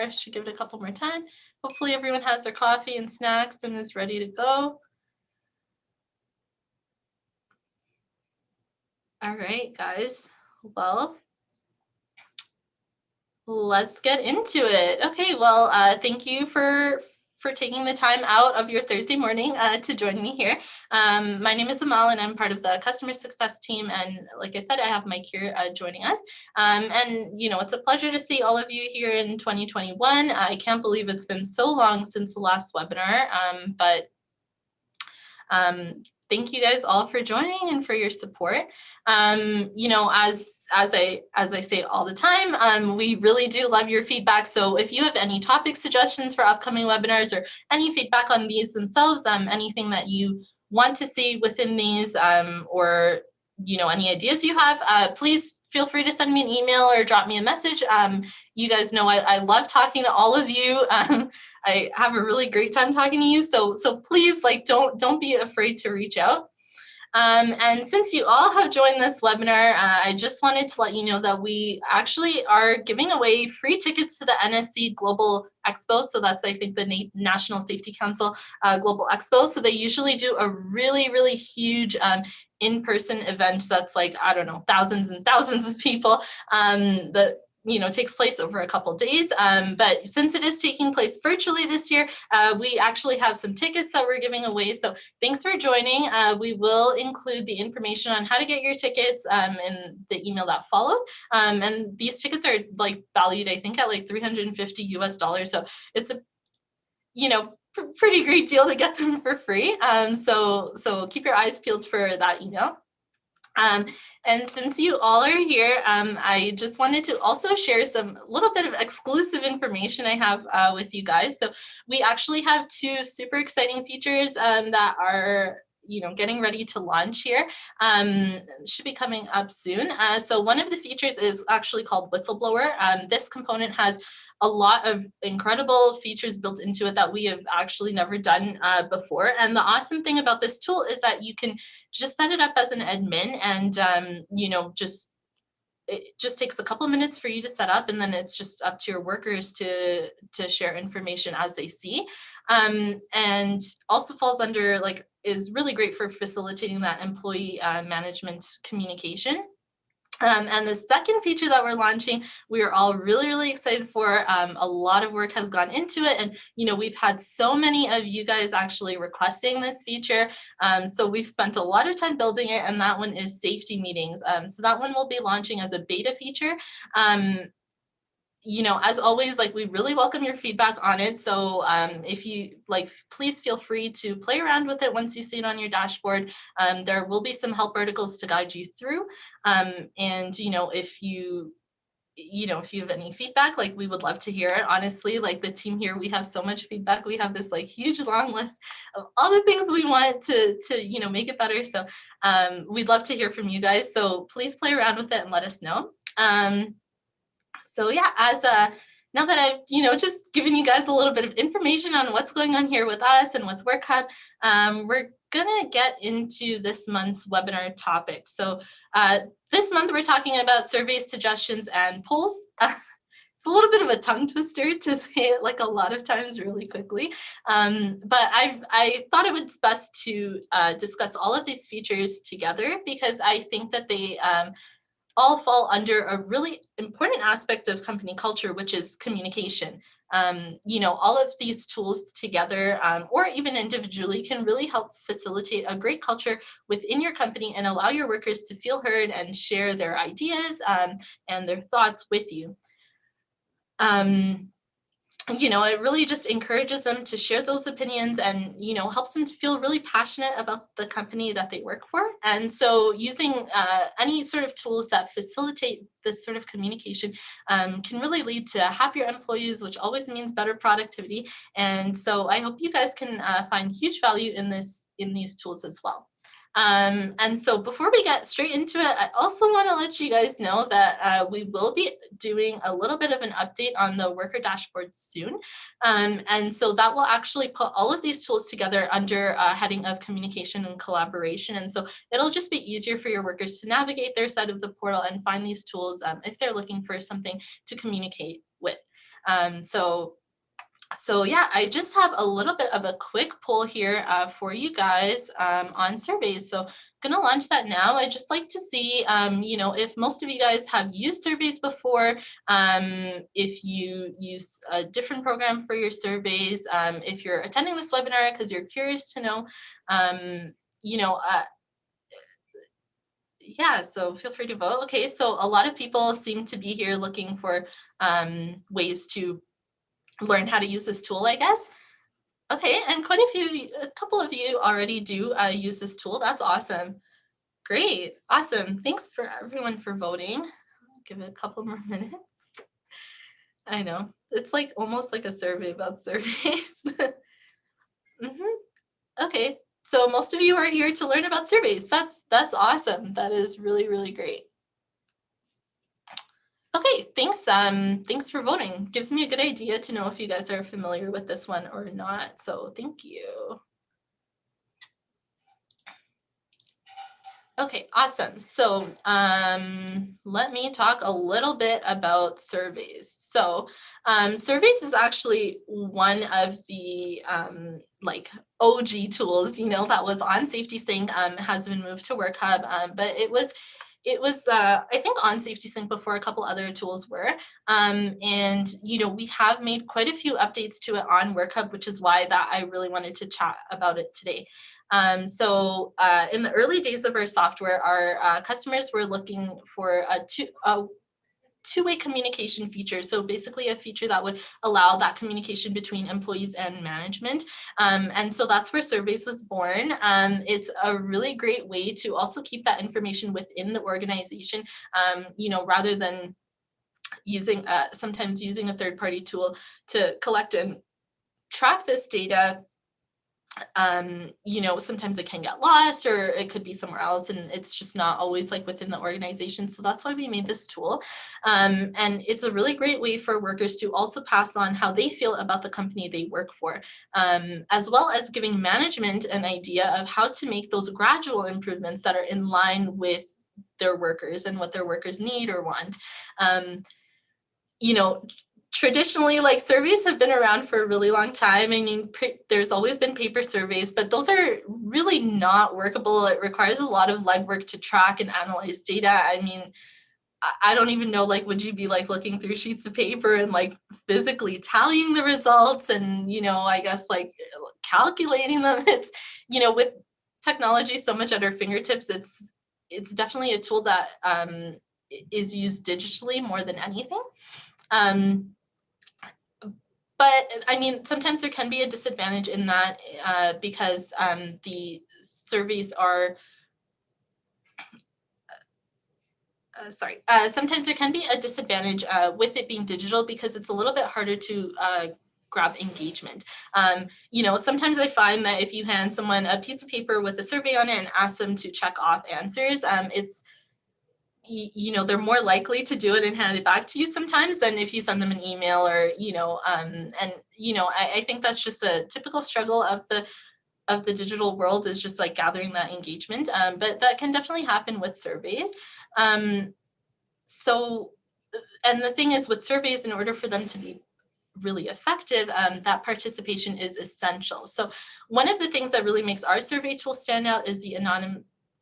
I should give it a couple more time. Hopefully everyone has their coffee and snacks and is ready to go. All right, guys. Well, let's get into it. Okay, well, thank you for taking the time out of your Thursday morning to join me here. My name is Amal and I'm part of the customer success team. And like I said, I have Mike here joining us. And you know, it's a pleasure to see all of you here in 2021. I can't believe it's been so long since the last webinar, thank you guys all for joining and for your support. You know, as I say all the time, we really do love your feedback. So if you have any topic suggestions for upcoming webinars or any feedback on these themselves, anything that you want to see within these, or you know, any ideas you have, please feel free to send me an email or drop me a message. You guys know I love talking to all of you. I have a really great time talking to you. So please, like, don't be afraid to reach out. And since you all have joined this webinar, I just wanted to let you know that we actually are giving away free tickets to the NSC Global Expo. So that's, I think, the National Safety Council Global Expo. So they usually do a really, really huge in-person event that's like, I don't know, thousands and thousands of people that you know, takes place over a couple days. But since it is taking place virtually this year, we actually have some tickets that we're giving away. So thanks for joining. We will include the information on how to get your tickets in the email that follows. And these tickets are like valued, I think, at like $350 US. So it's a, you know, pretty great deal to get them for free. So keep your eyes peeled for that email. And since you all are here, I just wanted to also share some little bit of exclusive information I have with you guys. So we actually have two super exciting features that are, you know, getting ready to launch here. Should be coming up soon. So one of the features is actually called Whistleblower. This component has a lot of incredible features built into it that we have actually never done before. And the awesome thing about this tool is that you can just set it up as an admin and, you know, it just takes a couple of minutes for you to set up, and then it's just up to your workers to share information as they see. And also falls under, like, is really great for facilitating that employee management communication. And the second feature that we're launching, we are all really, really excited for. A lot of work has gone into it. And, you know, we've had so many of you guys actually requesting this feature. So we've spent a lot of time building it. And that one is safety meetings. So that one will be launching as a beta feature. You know, as always, like, we really welcome your feedback on it. So if you like, please feel free to play around with it once you see it on your dashboard. There will be some help articles to guide you through. And, you know, if you have any feedback, like, we would love to hear it. Honestly, like, the team here, we have so much feedback. We have this like huge long list of all the things we want to you know, make it better. So we'd love to hear from you guys. So please play around with it and let us know. So yeah, now that I've, you know, just given you guys a little bit of information on what's going on here with us and with Workhub, we're gonna get into this month's webinar topic. So this month we're talking about surveys, suggestions, and polls. It's a little bit of a tongue twister to say it like a lot of times really quickly, but I thought it was best to discuss all of these features together, because I think that they all fall under a really important aspect of company culture, which is communication. You know, all of these tools together, or even individually, can really help facilitate a great culture within your company and allow your workers to feel heard and share their ideas and their thoughts with you. You know, it really just encourages them to share those opinions and, you know, helps them to feel really passionate about the company that they work for. And so using any sort of tools that facilitate this sort of communication can really lead to happier employees, which always means better productivity. And so I hope you guys can find huge value in these tools as well. And so before we get straight into it, I also want to let you guys know that we will be doing a little bit of an update on the worker dashboard soon. And so that will actually put all of these tools together under a heading of communication and collaboration. And so it'll just be easier for your workers to navigate their side of the portal and find these tools if they're looking for something to communicate with. So yeah, I just have a little bit of a quick poll here for you guys on surveys. So I'm gonna launch that now. I'd just like to see, if most of you guys have used surveys before, if you use a different program for your surveys, if you're attending this webinar because you're curious to know, yeah, so feel free to vote. Okay, so a lot of people seem to be here looking for ways to learn how to use this tool, I guess. Okay, and a couple of you already do use this tool. That's awesome. Great, awesome. Thanks for everyone for voting. I'll give it a couple more minutes. I know, it's like almost like a survey about surveys. Okay, so most of you are here to learn about surveys. That's awesome. That is really, really great. Okay, thanks. Thanks for voting. Gives me a good idea to know if you guys are familiar with this one or not. So thank you. Okay, awesome. So let me talk a little bit about surveys. So surveys is actually one of the like OG tools, that was on Safety Sync, has been moved to Workhub, but it was I think on Safety Sync before a couple other tools were, and we have made quite a few updates to it on Workhub, which is why that I really wanted to chat about it today. So in the early days of our software, our customers were looking for a two-way communication feature. So basically a feature that would allow that communication between employees and management. And so that's where Surveys was born. It's a really great way to also keep that information within the organization, rather than sometimes using a third-party tool to collect and track this data. Sometimes it can get lost or it could be somewhere else, and it's just not always like within the organization. So that's why we made this tool. And it's a really great way for workers to also pass on how they feel about the company they work for, as well as giving management an idea of how to make those gradual improvements that are in line with their workers and what their workers need or want. Traditionally, like, surveys have been around for a really long time. I mean, there's always been paper surveys, but those are really not workable. It requires a lot of legwork to track and analyze data. I mean, I don't even know, like, would you be like looking through sheets of paper and like physically tallying the results and, I guess like calculating them? It's, with technology so much at our fingertips, it's definitely a tool that is used digitally more than anything. But I mean, sometimes there can be a disadvantage in that because the surveys are, sometimes there can be a disadvantage with it being digital because it's a little bit harder to grab engagement. Sometimes I find that if you hand someone a piece of paper with a survey on it and ask them to check off answers, they're more likely to do it and hand it back to you sometimes than if you send them an email or, I think that's just a typical struggle of the digital world, is just like gathering that engagement. But that can definitely happen with surveys. And the thing is with surveys, in order for them to be really effective, that participation is essential. So one of the things that really makes our survey tool stand out is the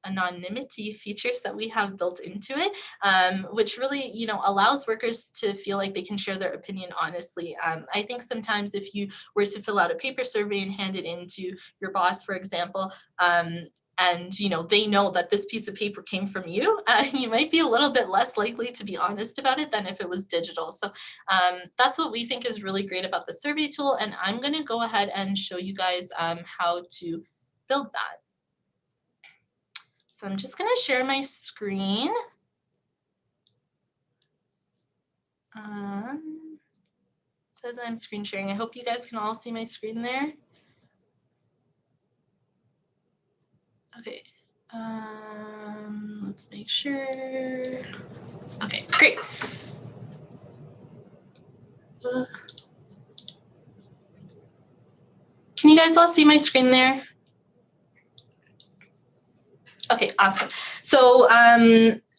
anonymity features that we have built into it, which really, allows workers to feel like they can share their opinion honestly. I think sometimes if you were to fill out a paper survey and hand it in to your boss, for example, and they know that this piece of paper came from you, you might be a little bit less likely to be honest about it than if it was digital. So that's what we think is really great about the survey tool, and I'm going to go ahead and show you guys how to build that. So I'm just going to share my screen. It says I'm screen sharing. I hope you guys can all see my screen there. Okay, let's make sure. Okay, great. Can you guys all see my screen there? Okay, awesome. So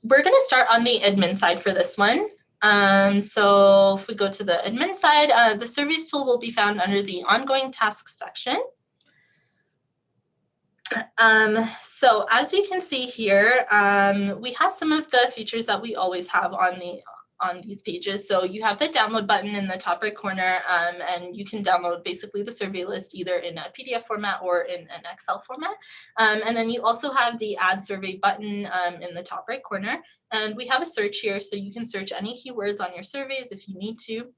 we're going to start on the admin side for this one. So if we go to the admin side, the surveys tool will be found under the ongoing tasks section. So as you can see here, we have some of the features that we always have on these pages. So you have the download button in the top right corner, and you can download basically the survey list either in a PDF format or in an Excel format. And then you also have the add survey button in the top right corner. And we have a search here, so you can search any keywords on your surveys if you need to.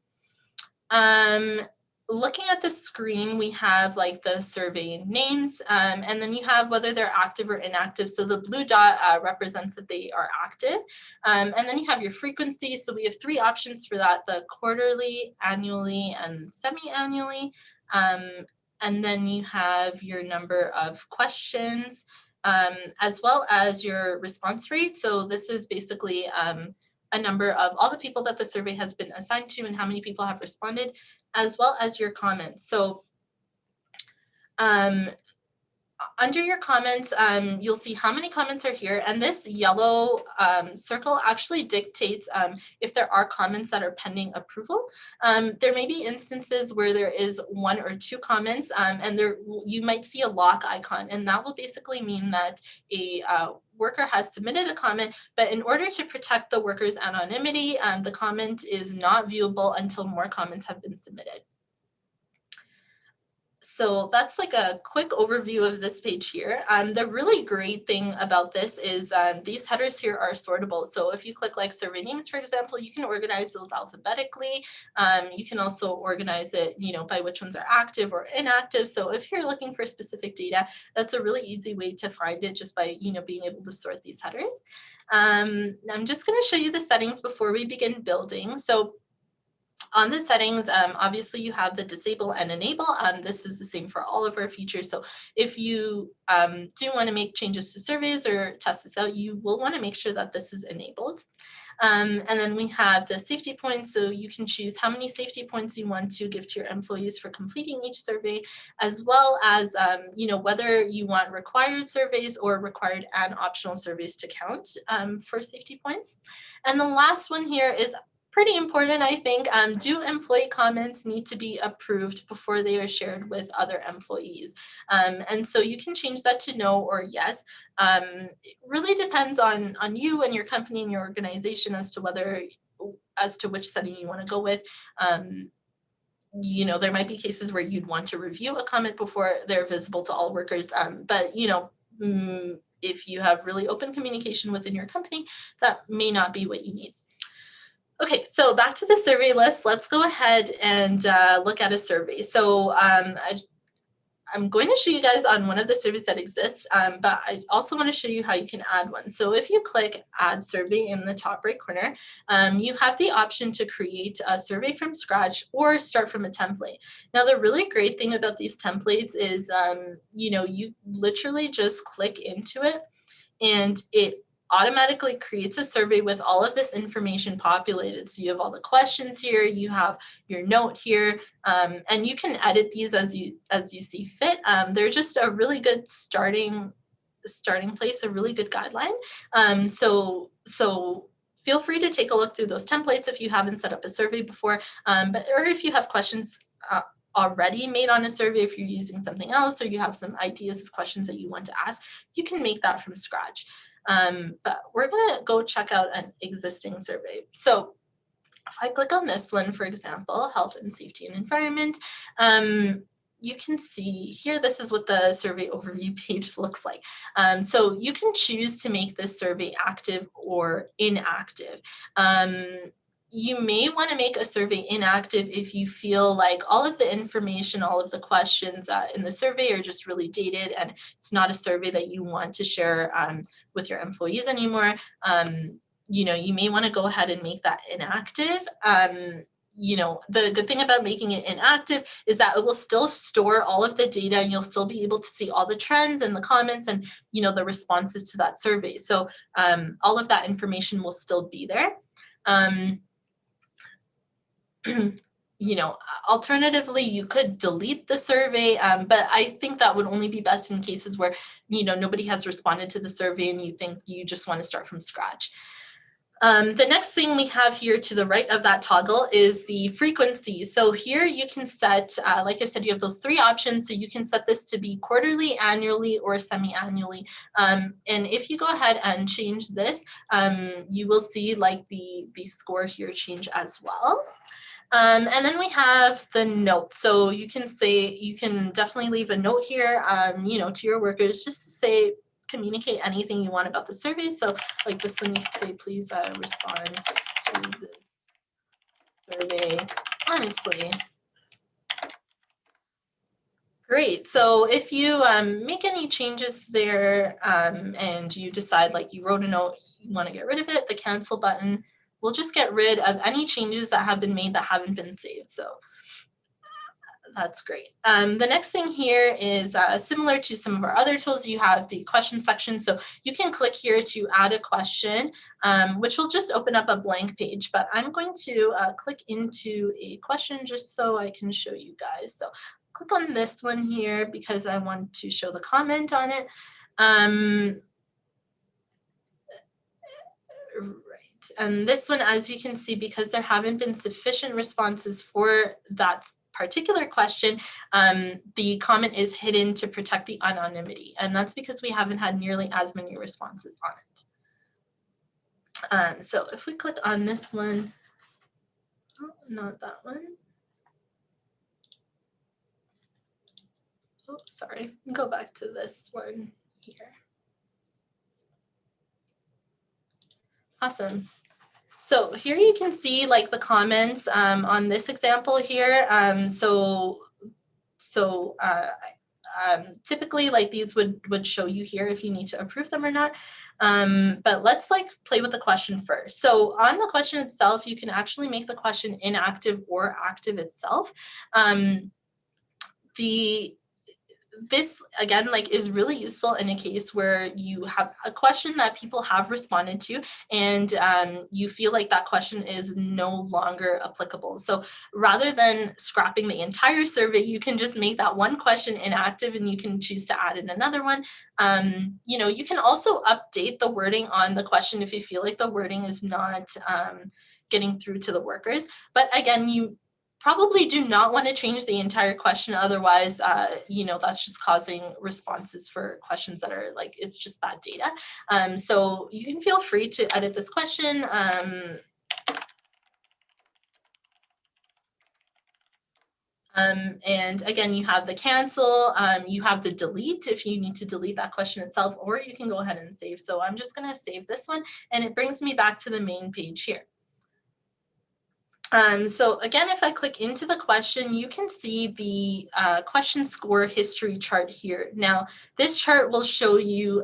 Looking at the screen, we have like the survey names, and then you have whether they're active or inactive. So the blue dot represents that they are active. And then you have your frequency. So we have 3 options for that: the quarterly, annually, and semi-annually. And then you have your number of questions, as well as your response rate. So this is basically a number of all the people that the survey has been assigned to and how many people have responded, as well as your comments. So under your comments, you'll see how many comments are here. And this yellow circle actually dictates if there are comments that are pending approval. There may be instances where there is 1 or 2 comments, and there you might see a lock icon. And that will basically mean that a worker has submitted a comment, but in order to protect the worker's anonymity, the comment is not viewable until more comments have been submitted. So that's like a quick overview of this page here. The really great thing about this is these headers here are sortable. So if you click like survey names, for example, you can organize those alphabetically. You can also organize it, by which ones are active or inactive. So if you're looking for specific data, that's a really easy way to find it just by, being able to sort these headers. I'm just going to show you the settings before we begin building. So on the settings, obviously you have the disable and enable. This is the same for all of our features. So if you do want to make changes to surveys or test this out, you will want to make sure that this is enabled. And then we have the safety points. So you can choose how many safety points you want to give to your employees for completing each survey, as well as, whether you want required surveys or required and optional surveys to count for safety points. And the last one here is pretty important, I think. Do employee comments need to be approved before they are shared with other employees? And so you can change that to no or yes. It really depends on you and your company and your organization as to which setting you want to go with. There might be cases where you'd want to review a comment before they're visible to all workers. But if you have really open communication within your company, that may not be what you need. Okay, so back to the survey list. Let's go ahead and look at a survey. So I'm going to show you guys on one of the surveys that exists, but I also want to show you how you can add one. So if you click Add Survey in the top right corner, you have the option to create a survey from scratch or start from a template. Now, the really great thing about these templates is, you literally just click into it and it automatically creates a survey with all of this information populated. So you have all the questions here, you have your note here, and you can edit these as you see fit. They're just a really good starting place, a really good guideline. So feel free to take a look through those templates if you haven't set up a survey before, or if you have questions already made on a survey, if you're using something else or you have some ideas of questions that you want to ask, you can make that from scratch. But we're going to go check out an existing survey. So if I click on this one, for example, health and safety and environment, you can see here, this is what the survey overview page looks like. So you can choose to make this survey active or inactive. You may want to make a survey inactive if you feel like all of the information, all of the questions in the survey are just really dated and it's not a survey that you want to share with your employees anymore. You may want to go ahead and make that inactive. The good thing about making it inactive is that it will still store all of the data and you'll still be able to see all the trends and the comments and, the responses to that survey. So all of that information will still be there. Alternatively, you could delete the survey, but I think that would only be best in cases where, nobody has responded to the survey and you think you just want to start from scratch. The next thing we have here to the right of that toggle is the frequency. So here you can set, like I said, you have those three options. So you can set this to be quarterly, annually, or semi-annually. And if you go ahead and change this, you will see like the score here change as well. And then we have the note. So you can say, you can definitely leave a note here, you know, to your workers, just to say, communicate anything you want about the survey. So like this one, you can say, please respond to this survey honestly. Great. So if you make any changes there and you decide like you wrote a note, you want to get rid of it, the cancel button will just get rid of any changes that have been made that haven't been saved. So that's great. The next thing here is similar to some of our other tools. You have the question section. So you can click here to add a question, which will just open up a blank page. But I'm going to click into a question just so I can show you guys. So click on this one here because I want to show the comment on it. Right. And this one, as you can see, because there haven't been sufficient responses for that particular question, the comment is hidden to protect the anonymity. And that's because we haven't had nearly as many responses on it. So if we click on this one, oh, not that one. Oh, sorry, go back to this one here. Awesome. So here you can see like the comments on this example here. Typically like these would show you here if you need to approve them or not. But let's like play with the question first. So on the question itself, you can actually make the question inactive or active itself. This again like is really useful in a case where you have a question that people have responded to and you feel like that question is no longer applicable. So rather than scrapping the entire survey, you can just make that one question inactive and you can choose to add in another one. You know, you can also update the wording on the question if you feel like the wording is not getting through to the workers. But again, you probably do not want to change the entire question. Otherwise, you know, that's just causing responses for questions that are like, it's just bad data. So you can feel free to edit this question. And again, you have the cancel, you have the delete if you need to delete that question itself, or you can go ahead and save. So I'm just going to save this one and it brings me back to the main page here. So again, if I click into the question, you can see the question score history chart here. Now, this chart will show you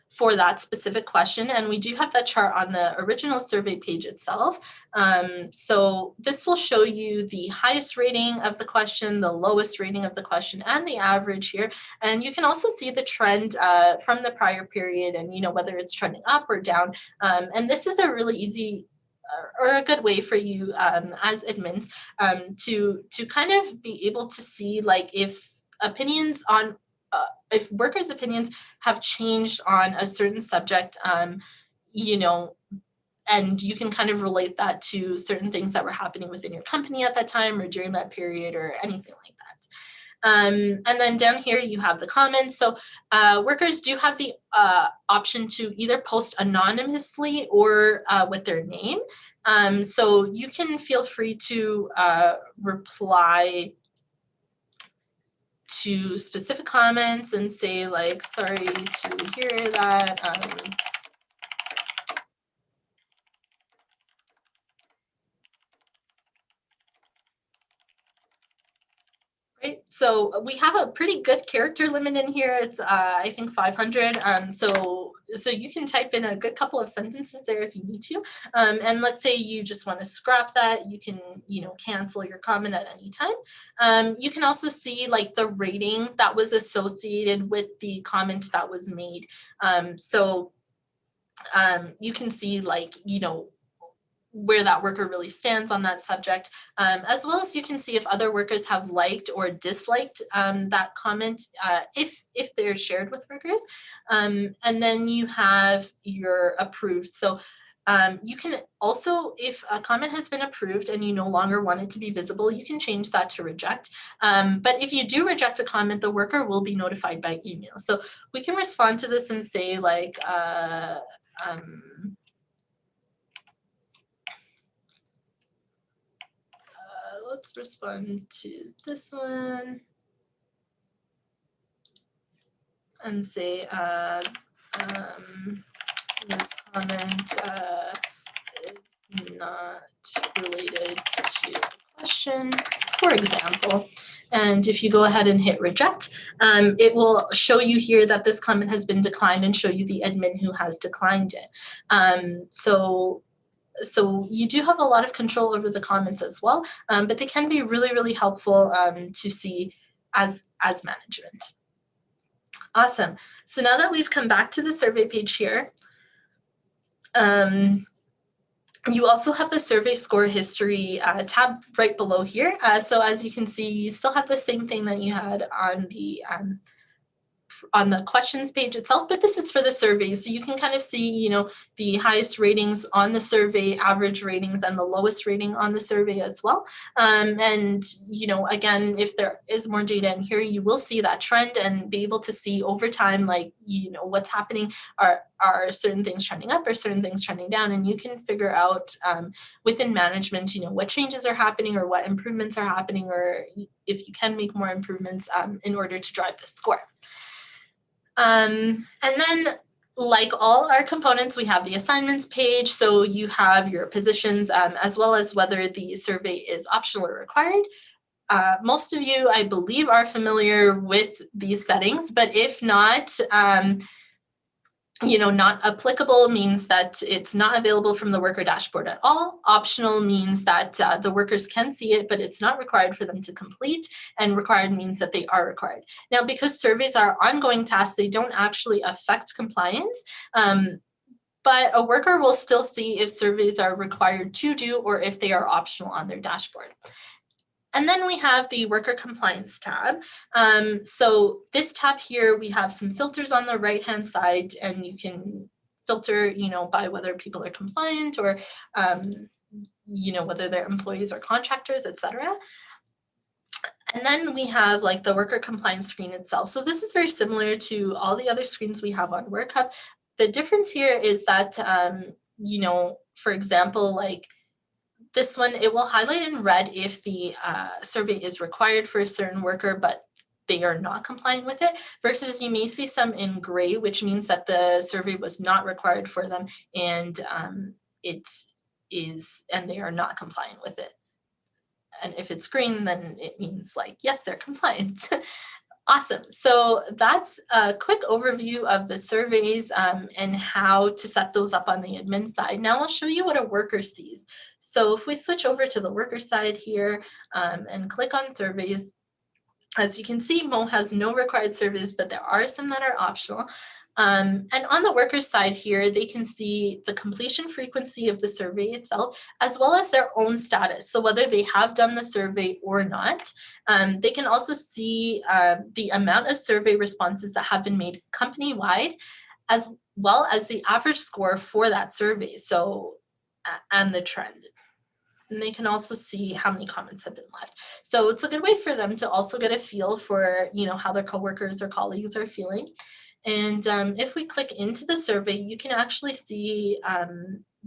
for that specific question, and we do have that chart on the original survey page itself. So this will show you the highest rating of the question, the lowest rating of the question, and the average here. And you can also see the trend from the prior period and, you know, whether it's trending up or down. And this is a really easy or a good way for you as admins to kind of be able to see like if opinions on if workers' opinions have changed on a certain subject, you know, and you can kind of relate that to certain things that were happening within your company at that time or during that period or anything like that. And then down here you have the comments. So workers do have the option to either post anonymously or with their name. So you can feel free to reply to specific comments and say like, sorry to hear that. Right. So we have a pretty good character limit in here. It's I think 500. So you can type in a good couple of sentences there if you need to. And let's say you just want to scrap that, you can, you know, cancel your comment at any time. You can also see like the rating that was associated with the comment that was made. You can see like, you know, where that worker really stands on that subject, as well as you can see if other workers have liked or disliked that comment if they're shared with workers. And then you have your approved. So You can also, if a comment has been approved and you no longer want it to be visible, you can change that to reject. But if you do reject a comment, the worker will be notified by email. So we can respond to this and say like, let's respond to this one and say, this comment is not related to the question, for example. And if you go ahead and hit reject, it will show you here that this comment has been declined and show you the admin who has declined it. So you do have a lot of control over the comments as well, but they can be really, really helpful to see as management. Awesome. So now that we've come back to the survey page here, you also have the survey score history tab right below here. So as you can see, you still have the same thing that you had on the questions page itself, but this is for the surveys. So you can kind of see, you know, the highest ratings on the survey, average ratings, and the lowest rating on the survey as well. And, you know, again, if there is more data in here, you will see that trend and be able to see over time, like, you know, what's happening. Are certain things trending up or certain things trending down? And you can figure out within management, you know, what changes are happening or what improvements are happening, or if you can make more improvements in order to drive the score. And then, like all our components, we have the assignments page. So you have your positions as well as whether the survey is optional or required. Most of you, I believe, are familiar with these settings, but if not, you know, not applicable means that it's not available from the worker dashboard at all. Optional means that the workers can see it, but it's not required for them to complete. And required means that they are required. Now, because surveys are ongoing tasks, they don't actually affect compliance. But a worker will still see if surveys are required to do or if they are optional on their dashboard. And then we have the worker compliance tab. So this tab here, we have some filters on the right-hand side, and you can filter, you know, by whether people are compliant or, you know, whether they're employees or contractors, etc. And then we have like the worker compliance screen itself. So this is very similar to all the other screens we have on Workhub. The difference here is that, you know, for example, like, this one, it will highlight in red if the survey is required for a certain worker, but they are not compliant with it, versus you may see some in gray, which means that the survey was not required for them and it is, and they are not compliant with it. And if it's green, then it means like, yes, they're compliant. Awesome. So that's a quick overview of the surveys and how to set those up on the admin side. Now I'll show you what a worker sees. So if we switch over to the worker side here and click on surveys, as you can see, Mo has no required surveys, but there are some that are optional. And on the worker side here, they can see the completion frequency of the survey itself, as well as their own status. So whether they have done the survey or not. They can also see the amount of survey responses that have been made company-wide, as well as the average score for that survey. So, and the trend. And they can also see how many comments have been left. So it's a good way for them to also get a feel for, you know, how their coworkers or colleagues are feeling. And if we click into the survey, you can actually see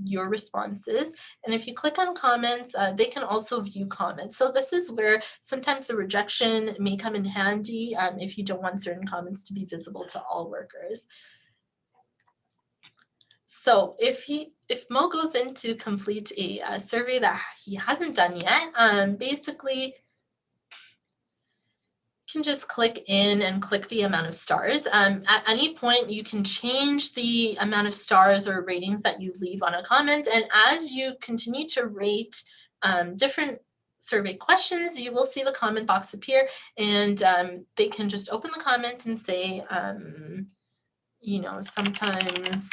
your responses. And if you click on comments, they can also view comments. So this is where sometimes the rejection may come in handy if you don't want certain comments to be visible to all workers. So if Mo goes in to complete a survey that he hasn't done yet, basically can just click in and click the amount of stars. At any point, you can change the amount of stars or ratings that you leave on a comment. And as you continue to rate different survey questions, you will see the comment box appear, and they can just open the comment and say, you know, sometimes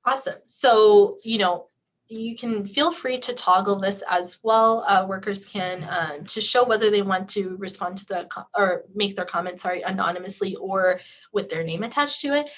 awesome. So, you know, you can feel free to toggle this as well. Workers can to show whether they want to respond to or make their comment, anonymously or with their name attached to it.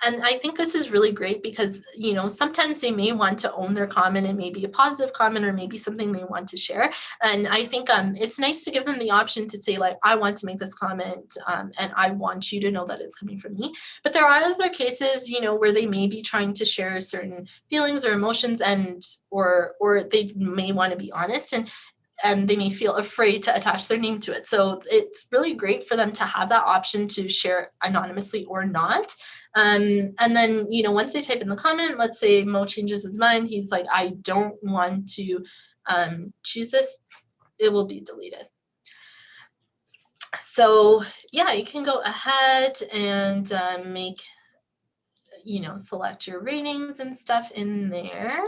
And I think this is really great because, you know, sometimes they may want to own their comment and maybe a positive comment or maybe something they want to share. And I think it's nice to give them the option to say, like, I want to make this comment and I want you to know that it's coming from me. But there are other cases, you know, where they may be trying to share certain feelings or emotions and or they may want to be honest and they may feel afraid to attach their name to it. So it's really great for them to have that option to share anonymously or not. And then, you know, once they type in the comment, let's say Mo changes his mind. He's like, I don't want to choose this. It will be deleted. So yeah, you can go ahead and make, you know, select your ratings and stuff in there.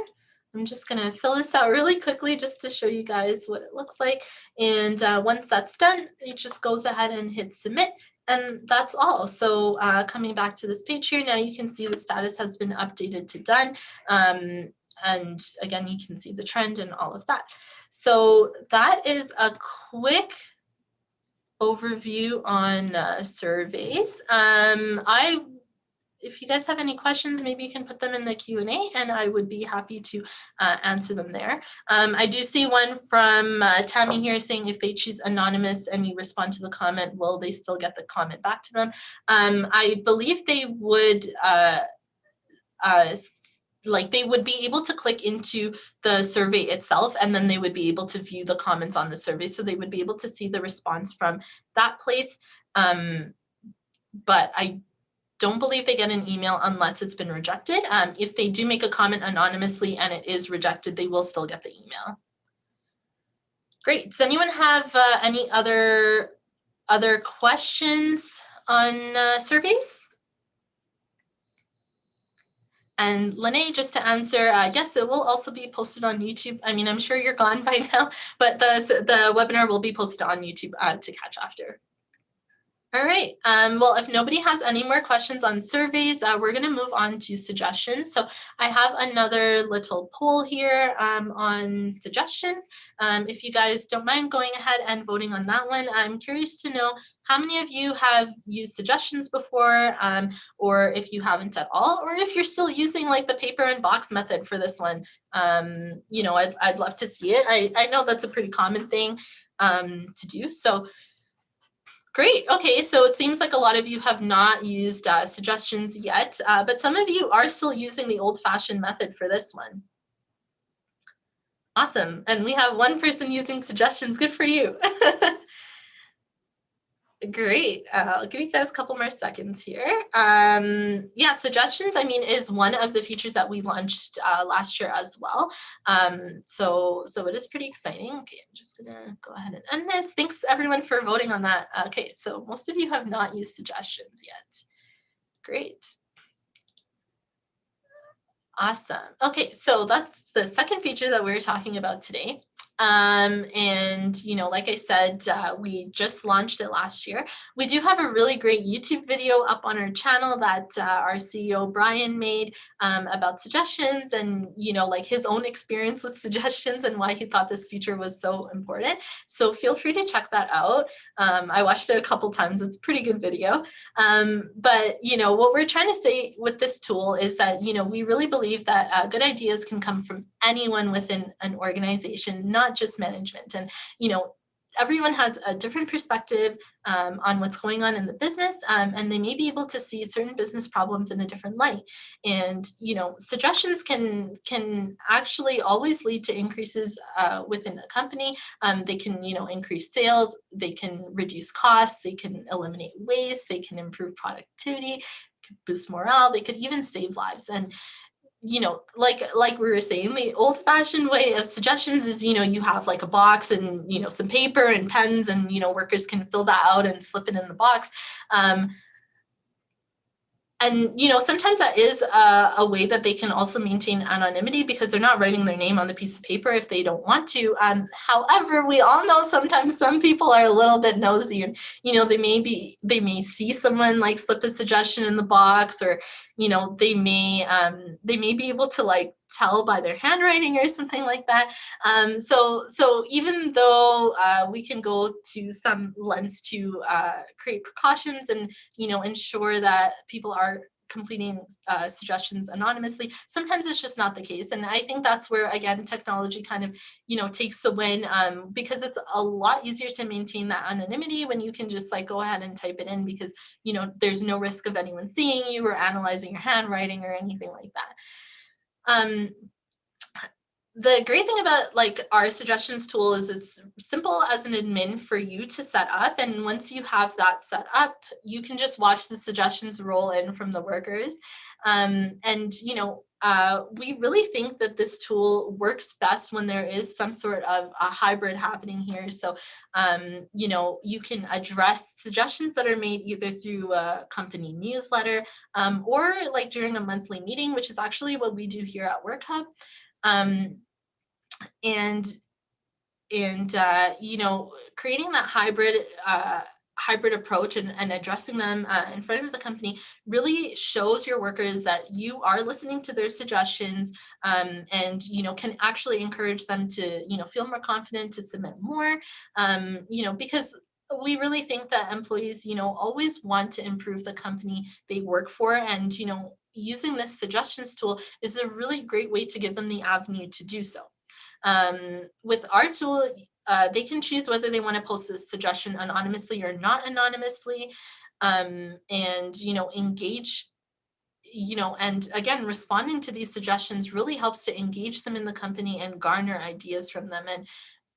I'm just going to fill this out really quickly just to show you guys what it looks like. And once that's done, it just goes ahead and hits submit. And that's all. So coming back to this page here, now you can see the status has been updated to done. And again, you can see the trend and all of that. So that is a quick overview on surveys. If you guys have any questions, maybe you can put them in the Q&A and I would be happy to answer them there. I do see one from Tammy here saying if they choose anonymous and you respond to the comment, will they still get the comment back to them? I believe they would they would be able to click into the survey itself and then they would be able to view the comments on the survey. So they would be able to see the response from that place. But I don't believe they get an email unless it's been rejected. If they do make a comment anonymously and it is rejected, they will still get the email. Great. Does anyone have any other questions on surveys? And Lene, just to answer, yes, it will also be posted on YouTube. I mean, I'm sure you're gone by now, but the webinar will be posted on YouTube to catch after. All right. Well, if nobody has any more questions on surveys, we're going to move on to suggestions. So I have another little poll here on suggestions. If you guys don't mind going ahead and voting on that one, I'm curious to know how many of you have used suggestions before, or if you haven't at all, or if you're still using like the paper and box method for this one. You know, I'd love to see it. I know that's a pretty common thing to do. So great. Okay, so it seems like a lot of you have not used suggestions yet, but some of you are still using the old-fashioned method for this one. Awesome. And we have one person using suggestions. Good for you. Great. I'll give you guys a couple more seconds here. Yeah, suggestions, I mean, is one of the features that we launched last year as well. So it is pretty exciting. Okay, I'm just gonna go ahead and end this. Thanks everyone for voting on that. Okay, so most of you have not used suggestions yet. Great. Awesome. Okay, so that's the second feature that we're talking about today. And, you know, like I said, we just launched it last year. We do have a really great YouTube video up on our channel that our CEO, Brian, made about suggestions and, you know, like his own experience with suggestions and why he thought this feature was so important. So feel free to check that out. I watched it a couple times. It's a pretty good video. But, you know, what we're trying to say with this tool is that, you know, we really believe that good ideas can come from anyone within an organization, not just management. And, you know, everyone has a different perspective on what's going on in the business, and they may be able to see certain business problems in a different light. And, you know, suggestions can actually always lead to increases within a company. They can, you know, increase sales, they can reduce costs, they can eliminate waste, they can improve productivity, could boost morale, they could even save lives. And you know, like we were saying, the old-fashioned way of suggestions is, you know, you have like a box and, you know, some paper and pens and, you know, workers can fill that out and slip it in the box. And, you know, sometimes that is a way that they can also maintain anonymity because they're not writing their name on the piece of paper if they don't want to. However, we all know sometimes some people are a little bit nosy and, you know, they may see someone like slip a suggestion in the box or, you know, they may be able to like tell by their handwriting or something like that. So even though we can go to some lengths to create precautions and, you know, ensure that people are completing suggestions anonymously, sometimes it's just not the case. And I think that's where, again, technology kind of, you know, takes the win, because it's a lot easier to maintain that anonymity when you can just like go ahead and type it in, because, you know, there's no risk of anyone seeing you or analyzing your handwriting or anything like that. The great thing about like our suggestions tool is it's simple as an admin for you to set up. And once you have that set up, you can just watch the suggestions roll in from the workers. And, you know, we really think that this tool works best when there is some sort of a hybrid happening here. So, you know, you can address suggestions that are made either through a company newsletter or like during a monthly meeting, which is actually what we do here at Workhub. And you know, creating that hybrid approach and addressing them in front of the company really shows your workers that you are listening to their suggestions, and, you know, can actually encourage them to, you know, feel more confident to submit more, you know, because we really think that employees, you know, always want to improve the company they work for. And, you know, using this suggestions tool is a really great way to give them the avenue to do so. With our tool, they can choose whether they want to post the suggestion anonymously or not anonymously, and, you know, engage, you know, and again, responding to these suggestions really helps to engage them in the company and garner ideas from them, and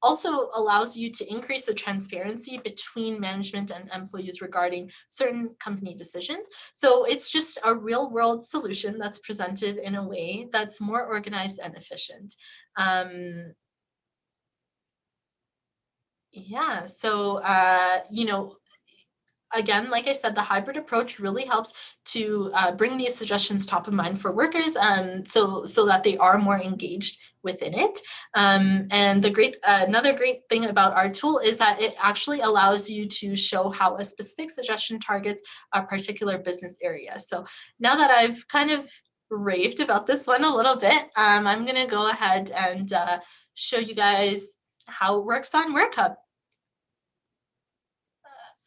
also allows you to increase the transparency between management and employees regarding certain company decisions. So it's just a real world solution that's presented in a way that's more organized and efficient. Yeah, so, you know, again, like I said, the hybrid approach really helps to bring these suggestions top of mind for workers, so that they are more engaged within it. And another great thing about our tool is that it actually allows you to show how a specific suggestion targets a particular business area. So now that I've kind of raved about this one a little bit, I'm going to go ahead and show you guys how it works on Workhub.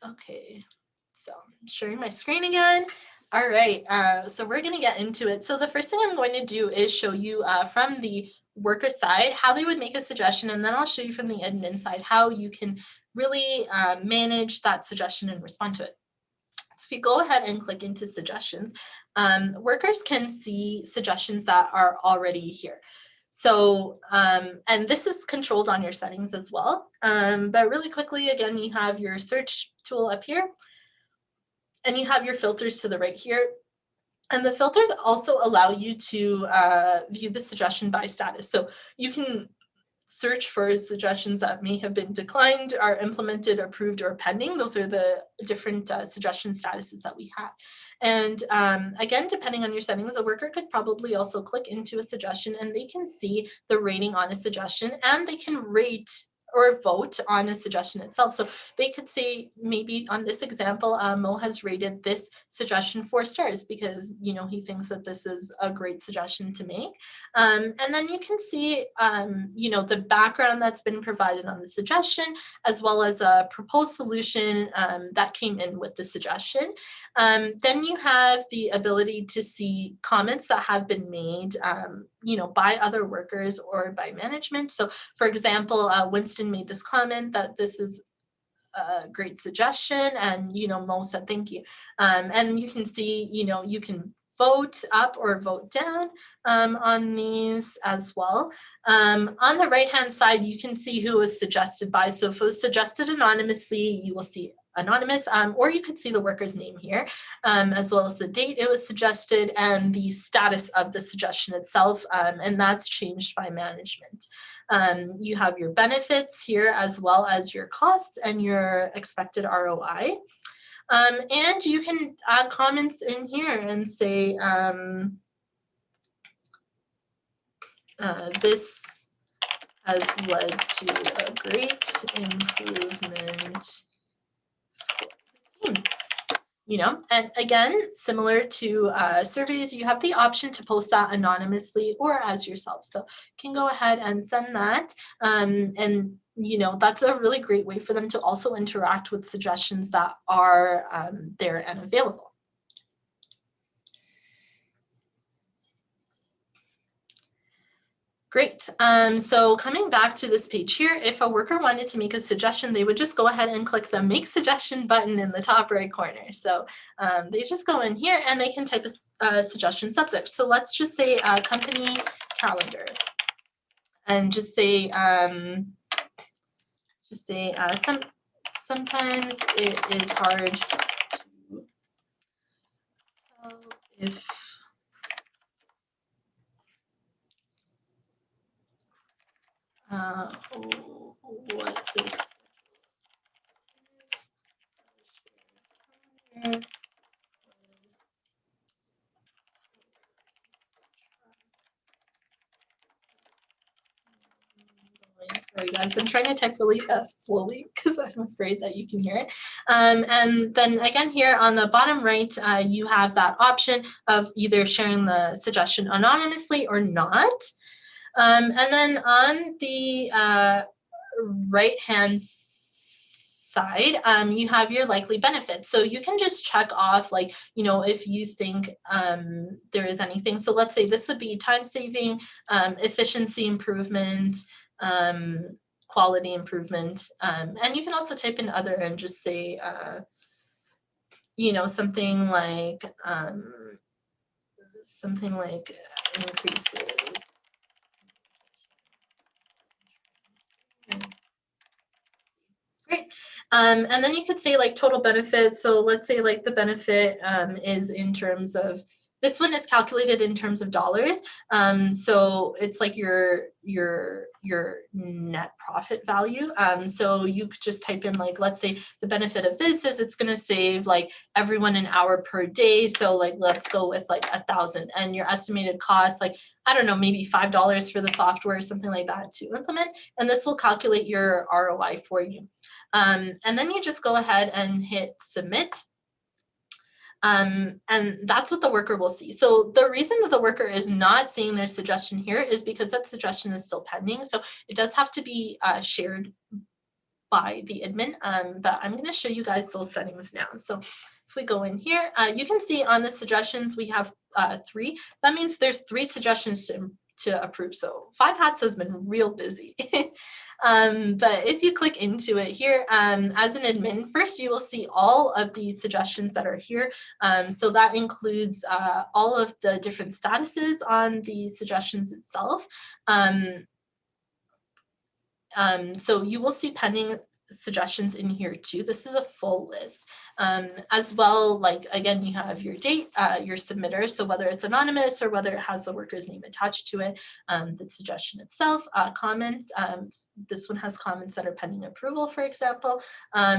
Okay, so I'm sharing my screen again. All right, so we're going to get into it. So the first thing I'm going to do is show you from the worker side how they would make a suggestion, and then I'll show you from the admin side how you can really manage that suggestion and respond to it. So if you go ahead and click into suggestions, workers can see suggestions that are already here. So, and this is controlled on your settings as well. But really quickly, again, you have your search tool up here, and you have your filters to the right here. And the filters also allow you to view the suggestion by status. So you can search for suggestions that may have been declined, are implemented, approved, or pending. Those are the different suggestion statuses that we have. And again, depending on your settings, a worker could probably also click into a suggestion and they can see the rating on a suggestion, and they can rate or vote on a suggestion itself. So they could say, maybe on this example, Mo has rated this suggestion 4 stars because, you know, he thinks that this is a great suggestion to make. And then you can see, you know, the background that's been provided on the suggestion, as well as a proposed solution that came in with the suggestion. Then you have the ability to see comments that have been made, you know, by other workers or by management. So for example, Winston made this comment that this is a great suggestion, and, you know, Mo said thank you. And you can see, you know, you can vote up or vote down on these as well. On the right hand side, you can see who was suggested by. So if it was suggested anonymously, you will see anonymous, or you could see the worker's name here, as well as the date it was suggested and the status of the suggestion itself, and that's changed by management. You have your benefits here, as well as your costs and your expected ROI. And you can add comments in here and say, this has led to a great improvement for the team. you know, and again, similar to surveys, you have the option to post that anonymously or as yourself. So you can go ahead and send that. And, you know, that's a really great way for them to also interact with suggestions that are there and available. Great. So coming back to this page here, if a worker wanted to make a suggestion, they would just go ahead and click the Make Suggestion button in the top right corner. So they just go in here and they can type a suggestion subject. So let's just say company calendar, and just say sometimes it is hard to tell if what this is. Sorry guys, I'm trying to type really slowly because I'm afraid that you can hear it. And then again here on the bottom right, you have that option of either sharing the suggestion anonymously or not. And then on the right-hand side, you have your likely benefits. So you can just check off, like, you know, if you think there is anything. So let's say this would be time saving, efficiency improvement, quality improvement. And you can also type in other and just say, you know, something like increases. Great. And then you could say like total benefit. So let's say like the benefit is in terms of, this one is calculated in terms of dollars. So it's like your net profit value. So you could just type in like, let's say the benefit of this is it's going to save like everyone an hour per day. So like, let's go with like 1,000, and your estimated cost, like, I don't know, maybe $5 for the software or something like that to implement. And this will calculate your ROI for you. And then you just go ahead and hit submit. And that's what the worker will see. So the reason that the worker is not seeing their suggestion here is because that suggestion is still pending. So it does have to be shared by the admin, but I'm going to show you guys those settings now. So if we go in here, you can see on the suggestions, we have 3. That means there's 3 suggestions to approve. So 5 Hats has been real busy. But if you click into it here, as an admin, first you will see all of the suggestions that are here. So that includes all of the different statuses on the suggestions itself. So you will see pending suggestions in here too. This is a full list. As well, like, again, you have your date, your submitter, so whether it's anonymous or whether it has the worker's name attached to it, the suggestion itself, comments. This one has comments that are pending approval, for example.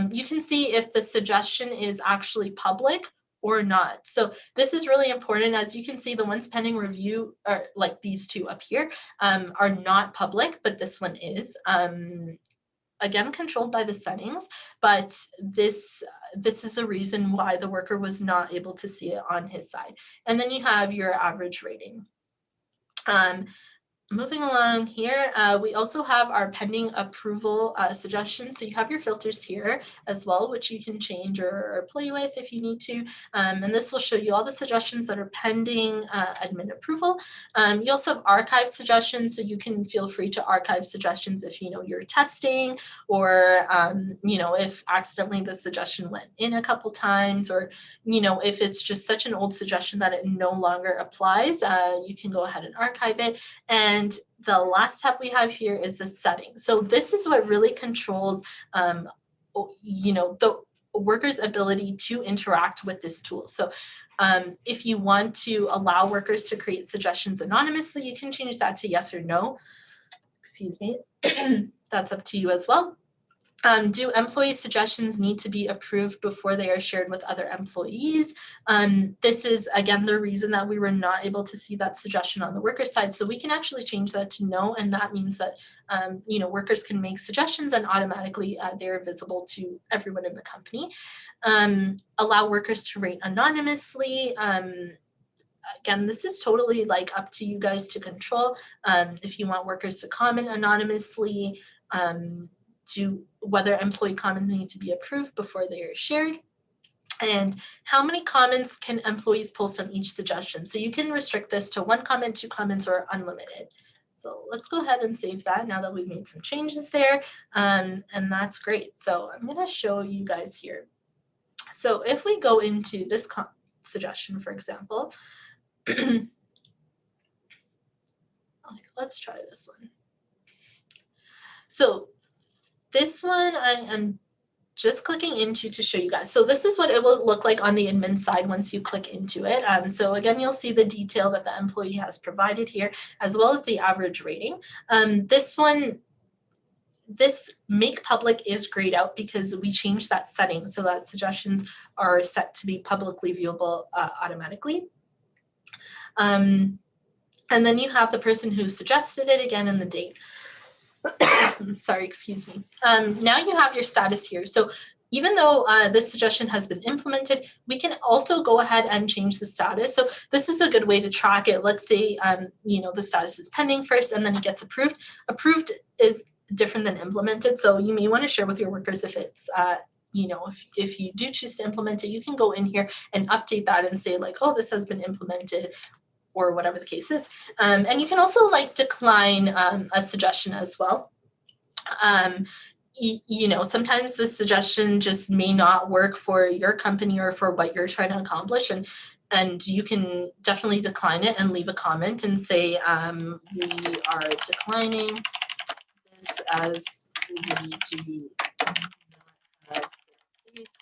You can see if the suggestion is actually public or not. So this is really important. As you can see, the ones pending review, or like these 2 up here, are not public, but this one is. Again, controlled by the settings, but this is a reason why the worker was not able to see it on his side. And then you have your average rating. Moving along here, we also have our pending approval suggestions. So you have your filters here as well, which you can change or play with if you need to. And this will show you all the suggestions that are pending admin approval. You also have archive suggestions, so you can feel free to archive suggestions if you know you're testing, or you know, if accidentally the suggestion went in a couple times, or you know, if it's just such an old suggestion that it no longer applies, you can go ahead and archive it. And the last tab we have here is the settings. So this is what really controls, you know, the worker's ability to interact with this tool. So if you want to allow workers to create suggestions anonymously, you can change that to yes or no. Excuse me. That's up to you as well. Do employee suggestions need to be approved before they are shared with other employees? This is, again, the reason that we were not able to see that suggestion on the worker side. So we can actually change that to no, and that means that workers can make suggestions and automatically they're visible to everyone in the company. Allow workers to rate anonymously. Again, this is totally like up to you guys to control. If you want workers to comment anonymously, whether employee comments need to be approved before they are shared, and how many comments can employees post on each suggestion. So you can restrict this to 1 comment, 2 comments, or unlimited. So let's go ahead and save that now that we've made some changes there, and that's great. So I'm going to show you guys here. So if we go into this suggestion, for example, okay, let's try this one. So this one I am just clicking into to show you guys. So this is what it will look like on the admin side once you click into it. So again, you'll see the detail that the employee has provided here, as well as the average rating. This make public is grayed out because we changed that setting so that suggestions are set to be publicly viewable automatically. And then you have the person who suggested it again and the date. Sorry, excuse me. Now you have your status here. So even though this suggestion has been implemented, we can also go ahead and change the status. So this is a good way to track it. Let's say, the status is pending first and then it gets approved. Approved is different than implemented. So you may want to share with your workers if it's, if you do choose to implement it, you can go in here and update that and say like, oh, this has been implemented, or whatever the case is. And you can also like decline a suggestion as well. Sometimes the suggestion just may not work for your company or for what you're trying to accomplish, and you can definitely decline it and leave a comment and say, we are declining this as we do not have space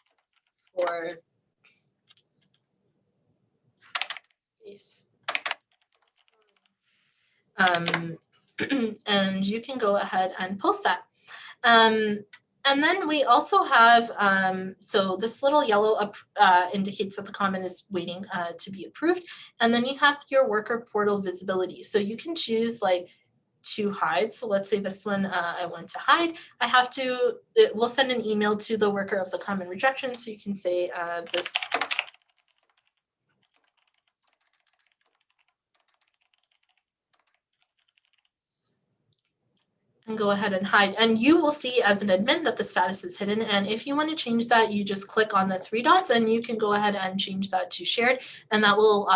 for space. And you can go ahead and post that. And then we also have, so this little yellow indicates that the comment is waiting to be approved. And then you have your worker portal visibility. So you can choose like to hide. So let's say this one I want to hide. It will send an email to the worker of the comment rejection. So you can say this. And go ahead and hide, and you will see as an admin that the status is hidden. And if you want to change that, you just click on the 3 dots and you can go ahead and change that to shared, and that will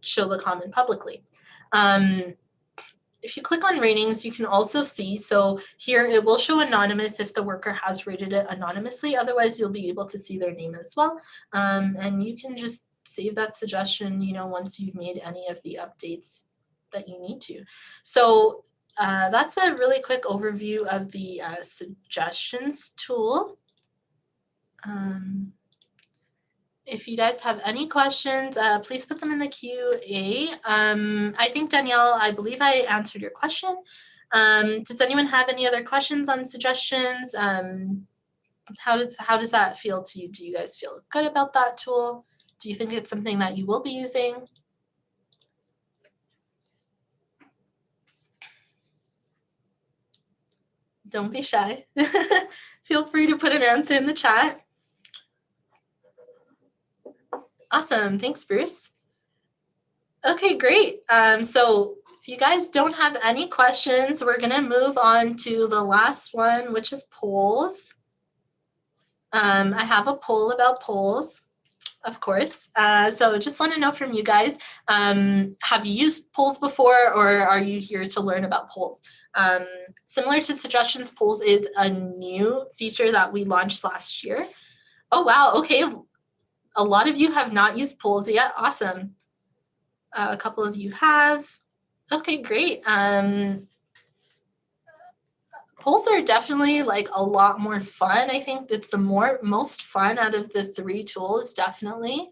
show the comment publicly. If you click on ratings, you can also see, so here it will show anonymous if the worker has rated it anonymously. Otherwise, you'll be able to see their name as well. And you can just save that suggestion, once you've made any of the updates that you need to. So that's a really quick overview of the suggestions tool. If you guys have any questions, please put them in the QA. I think, Danielle, I believe I answered your question. Does anyone have any other questions on suggestions? How does that feel to you? Do you guys feel good about that tool? Do you think it's something that you will be using? Don't be shy. Feel free to put an answer in the chat. Awesome. Thanks, Bruce. Okay, great. So if you guys don't have any questions, we're going to move on to the last one, which is polls. I have a poll about polls, of course. So just want to know from you guys, have you used polls before, or are you here to learn about polls? Similar to suggestions, polls is a new feature that we launched last year. Oh, wow. Okay. A lot of you have not used polls yet. Awesome. A couple of you have. Okay, great. Polls are definitely like a lot more fun. I think it's the most fun out of the 3 tools, definitely.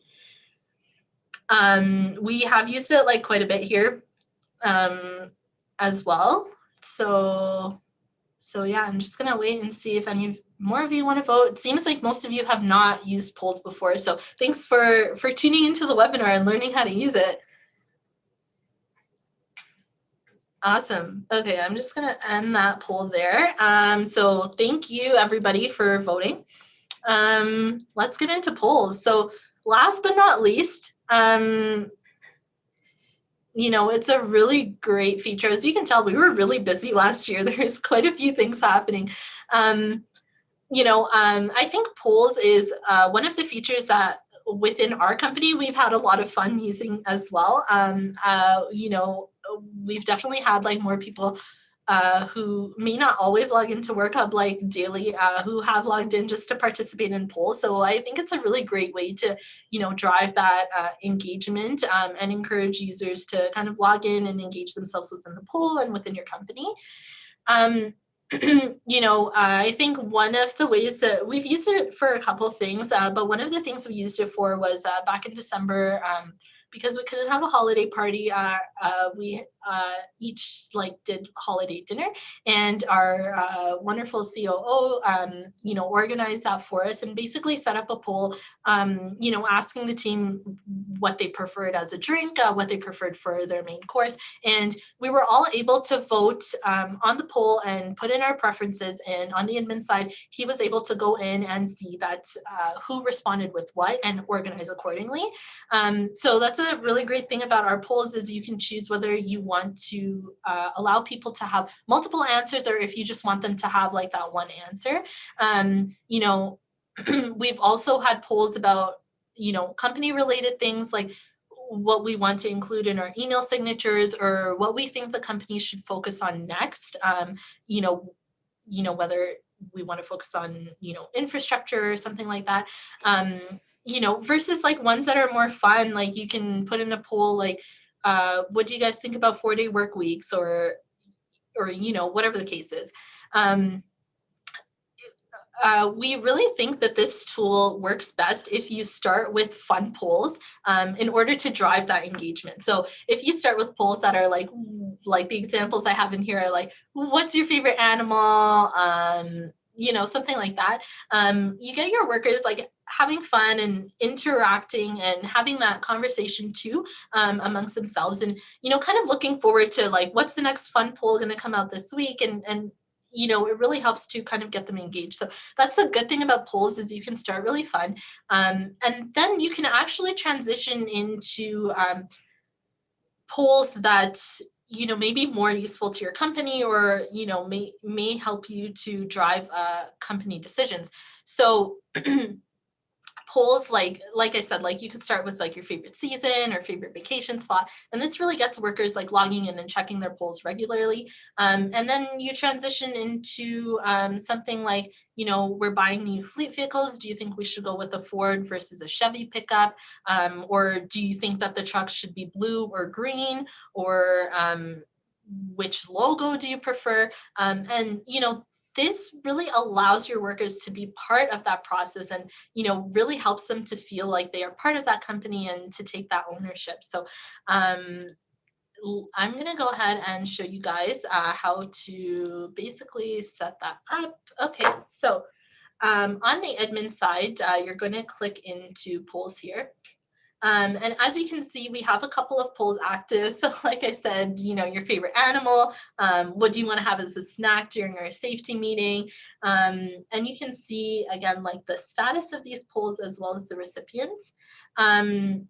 We have used it like quite a bit here as well. So yeah, I'm just gonna wait and see if any more of you want to vote. It seems like most of you have not used polls before. So thanks for tuning into the webinar and learning how to use it. Awesome. Okay, I'm just going to end that poll there. So thank you, everybody, for voting. Let's get into polls. So last but not least, you know, it's a really great feature. As you can tell, we were really busy last year. There's quite a few things happening. You know, I think polls is one of the features that within our company we've had a lot of fun using as well. You know, we've definitely had like more people who may not always log into Workhub like daily, who have logged in just to participate in polls. So I think it's a really great way to, you know, drive that engagement and encourage users to kind of log in and engage themselves within the poll and within your company. You know, I think one of the ways that we've used it for a couple of things, but one of the things we used it for was back in December, because we couldn't have a holiday party, we each like did holiday dinner, and our wonderful COO, you know, organized that for us and basically set up a poll, you know, asking the team what they preferred as a drink, what they preferred for their main course, and we were all able to vote on the poll and put in our preferences. And on the admin side, he was able to go in and see that who responded with what and organize accordingly. So that's a really great thing about our polls is you can choose whether you want to allow people to have multiple answers or if you just want them to have like that one answer. You know, we've also had polls about, you know, company related things like what we want to include in our email signatures or what we think the company should focus on next. You know, whether we want to focus on, you know, infrastructure or something like that. You know, versus like ones that are more fun, like you can put in a poll like, what do you guys think about 4-day work weeks or, you know, whatever the case is. We really think that this tool works best if you start with fun polls in order to drive that engagement. So if you start with polls that are like the examples I have in here are like, what's your favorite animal? You know, something like that. You get your workers like having fun and interacting and having that conversation too amongst themselves, and you know, kind of looking forward to like what's the next fun poll going to come out this week, and you know, it really helps to kind of get them engaged. So that's the good thing about polls is you can start really fun, and then you can actually transition into polls that, you know, may be more useful to your company or, you know, may help you to drive company decisions. So polls, like I said, like you could start with like your favorite season or favorite vacation spot, and this really gets workers like logging in and checking their polls regularly. And then you transition into something like, you know, we're buying new fleet vehicles. Do you think we should go with a Ford versus a Chevy pickup? Or do you think that the trucks should be blue or green? Or which logo do you prefer? And you know, this really allows your workers to be part of that process and, you know, really helps them to feel like they are part of that company and to take that ownership. So I'm going to go ahead and show you guys how to basically set that up. Okay, so on the admin side, you're going to click into polls here. And as you can see, we have a couple of polls active. So like I said, you know, your favorite animal, what do you want to have as a snack during our safety meeting? And you can see, again, like the status of these polls as well as the recipients. And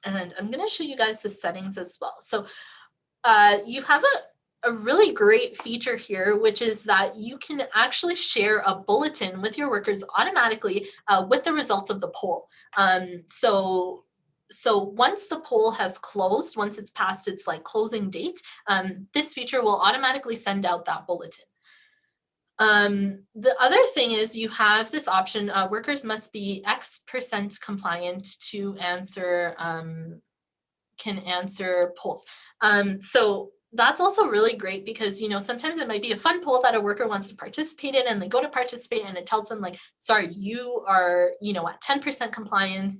I'm going to show you guys the settings as well. So you have a really great feature here, which is that you can actually share a bulletin with your workers automatically with the results of the poll. So once the poll has closed, once it's past its like closing date, this feature will automatically send out that bulletin. The other thing is you have this option, workers must be X% compliant to answer, can answer polls. So that's also really great because, you know, sometimes it might be a fun poll that a worker wants to participate in and they go to participate and it tells them like, sorry, you are, you know, at 10% compliance,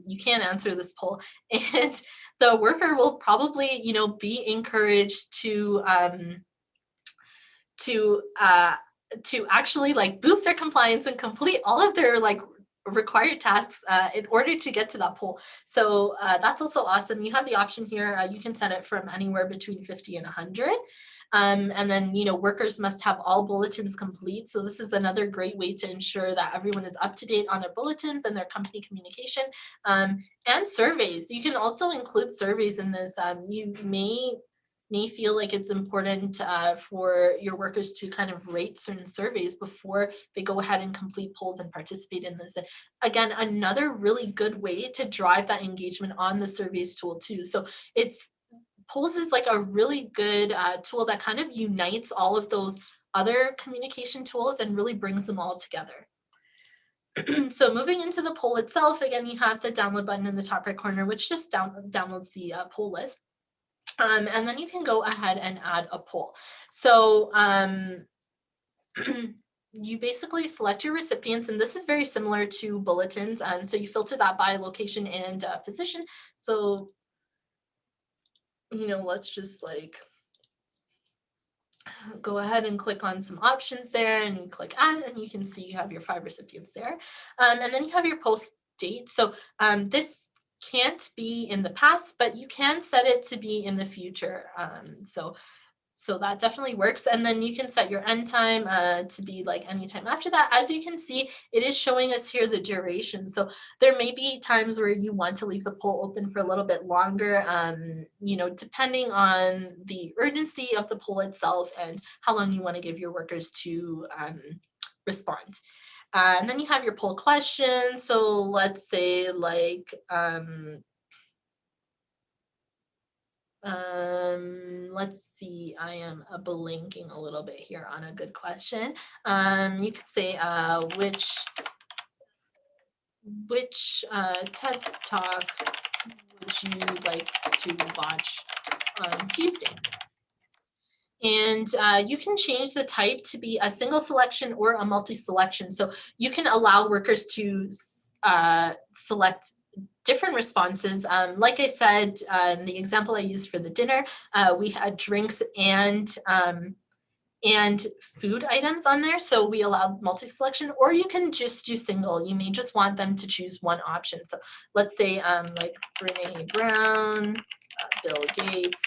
you can't answer this poll. And the worker will probably, you know, be encouraged to to actually like boost their compliance and complete all of their like required tasks in order to get to that poll. So that's also awesome. You have the option here. You can set it from anywhere between 50 and 100. And then, you know, workers must have all bulletins complete. So this is another great way to ensure that everyone is up to date on their bulletins and their company communication, and surveys. You can also include surveys in this. You may feel like it's important for your workers to kind of rate certain surveys before they go ahead and complete polls and participate in this. And again, another really good way to drive that engagement on the surveys tool too. So polls is like a really good tool that kind of unites all of those other communication tools and really brings them all together. So moving into the poll itself, again, you have the download button in the top right corner, which just downloads the poll list. And then you can go ahead and add a poll. So you basically select your recipients, and this is very similar to bulletins. So you filter that by location and position. So, you know, let's just like go ahead and click on some options there and click add, and you can see you have your 5 recipients there. And then you have your post date. So this can't be in the past, but you can set it to be in the future. So that definitely works. And then you can set your end time to be like anytime after that. As you can see, it is showing us here the duration. So there may be times where you want to leave the poll open for a little bit longer, you know, depending on the urgency of the poll itself and how long you want to give your workers to respond. And then you have your poll questions. So let's say like, let's see, I am blanking a little bit here on a good question. You could say which TED Talk would you like to watch on Tuesday? And you can change the type to be a single selection or a multi-selection. So you can allow workers to select different responses. Like I said, in the example I used for the dinner, we had drinks and food items on there. So we allowed multi-selection, or you can just do single. You may just want them to choose one option. So let's say like Brene Brown, Bill Gates.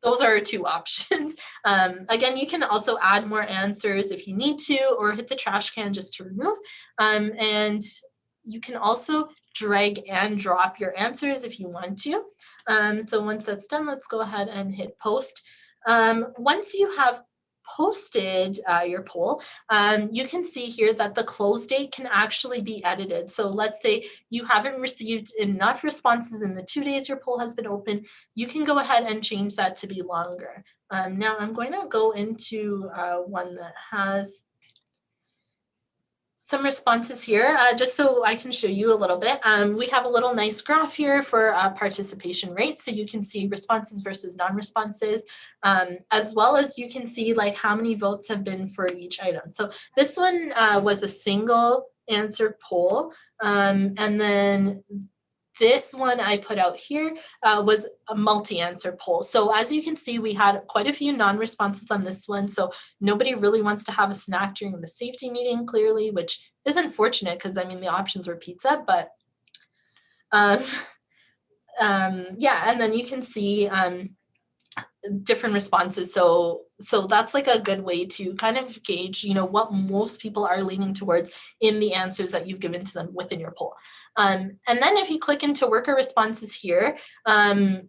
Those are 2 options. Again, you can also add more answers if you need to, or hit the trash can just to remove. And you can also drag and drop your answers if you want to. So once that's done, let's go ahead and hit post. Once you have posted your poll, you can see here that the close date can actually be edited. So let's say you haven't received enough responses in the 2 days your poll has been open, you can go ahead and change that to be longer. Now I'm going to go into one that has some responses here, just so I can show you a little bit. We have a little nice graph here for participation rate. So you can see responses versus non-responses, as well as you can see like how many votes have been for each item. So this one was a single answer poll. And then this one I put out here was a multi-answer poll. So as you can see, we had quite a few non-responses on this one. So nobody really wants to have a snack during the safety meeting, clearly, which is unfortunate because I mean, the options were pizza, but yeah, and then you can see different responses. So that's like a good way to kind of gauge, you know, what most people are leaning towards in the answers that you've given to them within your poll. And then if you click into worker responses here,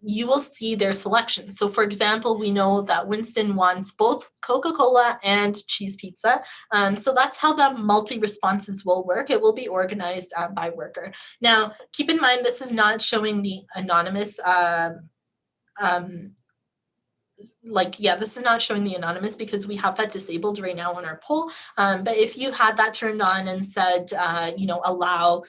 you will see their selection. So for example, we know that Winston wants both Coca-Cola and cheese pizza. So that's how the multi-responses will work. It will be organized by worker. Now, keep in mind, this is not showing the anonymous this is not showing the anonymous because we have that disabled right now on our poll. But if you had that turned on and said, you know, allow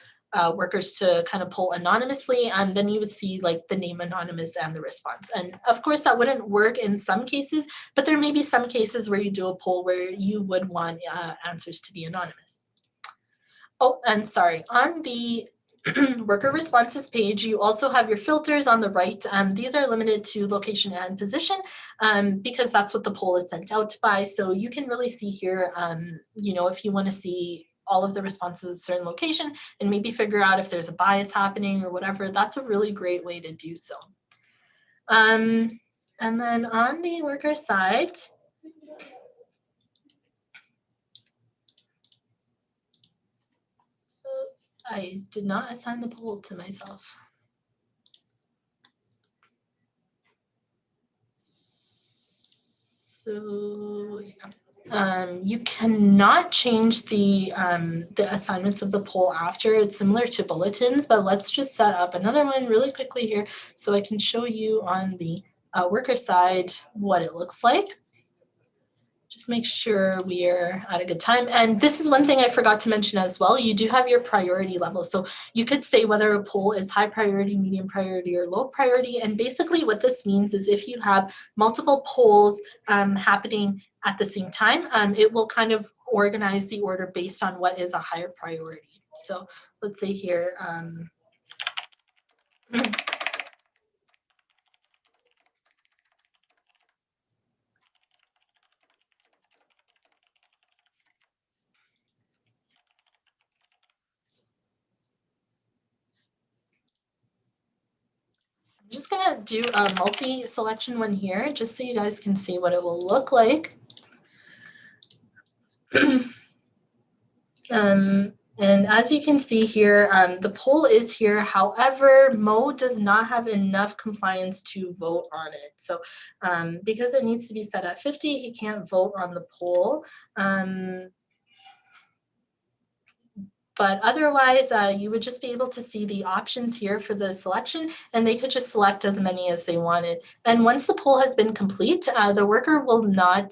workers to kind of poll anonymously, then you would see like the name anonymous and the response. And of course that wouldn't work in some cases, but there may be some cases where you do a poll where you would want answers to be anonymous. Oh, and sorry, on the worker responses page, you also have your filters on the right. These are limited to location and position because that's what the poll is sent out by. So you can really see here, if you want to see all of the responses at a certain location and maybe figure out if there's a bias happening or whatever, that's a really great way to do so. And then on the worker side, I did not assign the poll to myself. So you cannot change the assignments of the poll after. It's similar to bulletins, but let's just set up another one really quickly here so I can show you on the worker side what it looks like. Just make sure we're at a good time. And this is one thing I forgot to mention as well. You do have your priority level. So you could say whether a poll is high priority, medium priority, or low priority. And basically what this means is if you have multiple polls happening at the same time, it will kind of organize the order based on what is a higher priority. So let's say here, I'm just gonna do a multi-selection one here, just so you guys can see what it will look like. And as you can see here, the poll is here. However, Mo does not have enough compliance to vote on it. So because it needs to be set at 50, he can't vote on the poll. But otherwise, you would just be able to see the options here for the selection, and they could just select as many as they wanted. And once the poll has been complete, the worker will not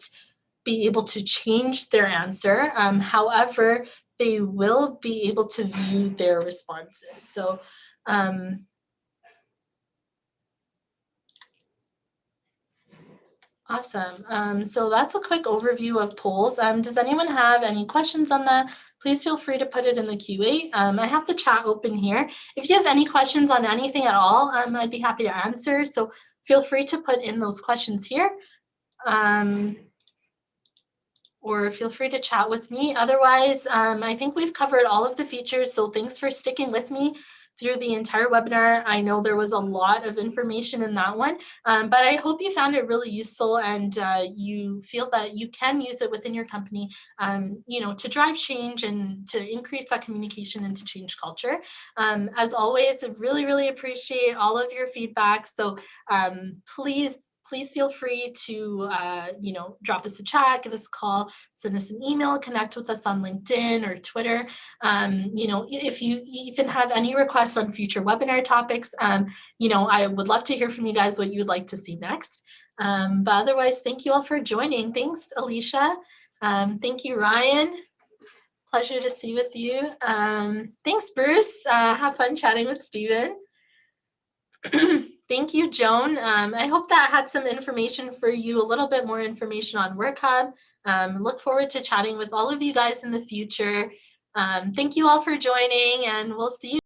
be able to change their answer. However, they will be able to view their responses. So awesome. So that's a quick overview of polls. Does anyone have any questions on that? Please feel free to put it in the QA. I have the chat open here. If you have any questions on anything at all, I'd be happy to answer. So feel free to put in those questions here. Or feel free to chat with me. Otherwise, I think we've covered all of the features. So thanks for sticking with me through the entire webinar. I know there was a lot of information in that one, but I hope you found it really useful and you feel that you can use it within your company, to drive change and to increase that communication and to change culture. As always, I really, really appreciate all of your feedback. So please feel free to, drop us a chat, give us a call, send us an email, connect with us on LinkedIn or Twitter. If you even have any requests on future webinar topics, I would love to hear from you guys what you'd like to see next. But otherwise, thank you all for joining. Thanks, Alicia. Thank you, Ryan. Pleasure to see with you. Thanks, Bruce. Have fun chatting with Stephen. Thank you, Joan. I hope that had some information for you, a little bit more information on Workhub. Look forward to chatting with all of you guys in the future. Thank you all for joining, and we'll see you